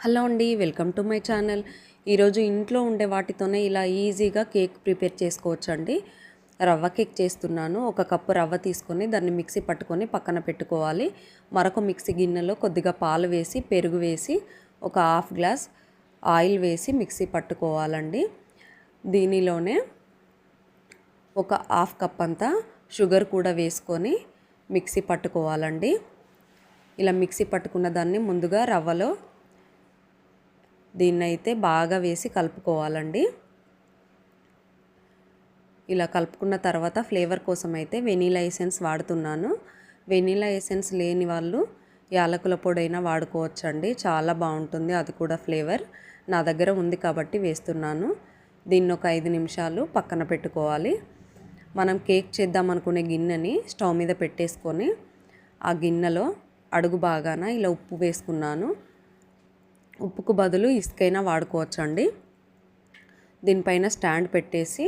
Hello అండి, welcome to my channel. ఈరోజు ఇంట్లో ఉండే వాటితోనే ఇలా ఈజీగా కేక్ ప్రిపేర్ చేసుకోవచ్చండి. రవ్వ కేక్ చేస్తున్నాను. ఒక కప్పు రవ్వ తీసుకొని దాన్ని మిక్సీ పట్టుకొని పక్కన పెట్టుకోవాలి. మరొక మిక్సీ గిన్నెలో కొద్దిగా పాలు వేసి, పెరుగు వేసి, ఒక హాఫ్ గ్లాస్ ఆయిల్ వేసి మిక్సీ పట్టుకోవాలండి. దీనిలోనే ఒక హాఫ్ కప్ అంతా షుగర్ కూడా వేసుకొని మిక్సీ పట్టుకోవాలండి. ఇలా మిక్సీ పట్టుకున్న దాన్ని ముందుగా రవ్వలో దీన్నైతే బాగా వేసి కలుపుకోవాలండి. ఇలా కలుపుకున్న తర్వాత ఫ్లేవర్ కోసం అయితే వెనీలా ఎసెన్స్ వాడుతున్నాను. వెనీలా ఎసెన్స్ లేని వాళ్ళు యాలకుల పొడైనా వాడుకోవచ్చండి, చాలా బాగుంటుంది అది కూడా ఫ్లేవర్. నా దగ్గర ఉంది కాబట్టి వేస్తున్నాను. దీన్ని ఒక 5 నిమిషాలు పక్కన పెట్టుకోవాలి. మనం కేక్ చేద్దాం అనుకునే గిన్నెని స్టవ్ మీద పెట్టేసుకొని ఆ గిన్నెలో అడుగు భాగాన ఇలా ఉప్పు వేసుకున్నాను. ఉప్పుకు బదులు ఇసుకైనా వాడుకోవచ్చండి. దీనిపైన స్టాండ్ పెట్టేసి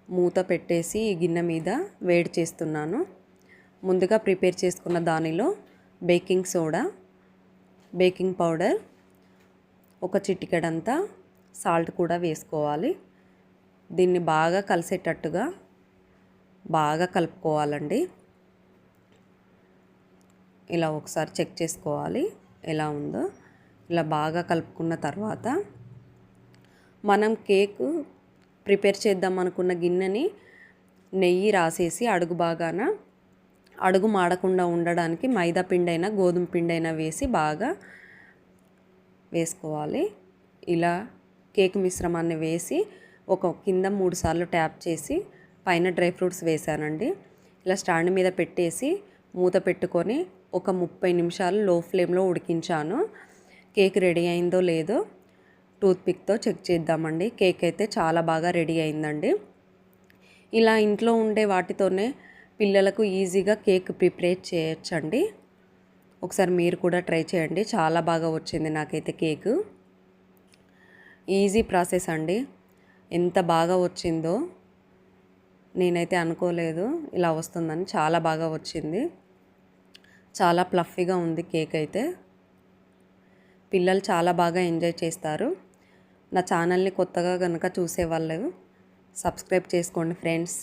మూత పెట్టేసి ఈ గిన్నె మీద వేడి చేస్తున్నాను. ముందుగా ప్రిపేర్ చేసుకున్న దానిలో బేకింగ్ సోడా, బేకింగ్ పౌడర్, ఒక చిటికెడంతా సాల్ట్ కూడా వేసుకోవాలి. దీన్ని బాగా కలిసేటట్టుగా బాగా కలుపుకోవాలండి. ఇలా ఒకసారి చెక్ చేసుకోవాలి ఎలా ఉందో. ఇలా బాగా కలుపుకున్న తర్వాత మనం కేక్ ప్రిపేర్ చేద్దాం అనుకున్న గిన్నెని నెయ్యి రాసేసి అడుగు భాగాన అడుగు మాడకుండా ఉండడానికి మైదా పిండైనా గోధుమ పిండైనా వేసి బాగా వేసుకోవాలి. ఇలా కేక్ మిశ్రమాన్ని వేసి ఒక కింద 3 సార్లు ట్యాప్ చేసి పైన డ్రై ఫ్రూట్స్ వేసానండి. ఇలా స్టాండ్ మీద పెట్టేసి మూత పెట్టుకొని ఒక 30 నిమిషాలు లో ఫ్లేమ్లో ఉడికించాను. కేక్ రెడీ అయిందో లేదో టూత్పిక్తో చెక్ చేద్దామండి. కేక్ అయితే చాలా బాగా రెడీ అయిందండి. ఇలా ఇంట్లో ఉండే వాటితోనే పిల్లలకు ఈజీగా కేక్ ప్రిపేర్ చేయొచ్చండి. ఒకసారి మీరు కూడా ట్రై చేయండి, చాలా బాగా వచ్చింది నాకైతే కేకు. ఈజీ ప్రాసెస్ అండి. ఎంత బాగా వచ్చిందో నేనైతే అనుకోలేదు ఇలా వస్తుందని. చాలా బాగా వచ్చింది, చాలా ప్లఫీగా ఉంది కేక్ అయితే. పిల్లలు చాలా బాగా ఎంజాయ్ చేస్తారు. నా ఛానల్ని కొత్తగా కనుక చూసేవాళ్ళు సబ్స్క్రైబ్ చేసుకోండి ఫ్రెండ్స్.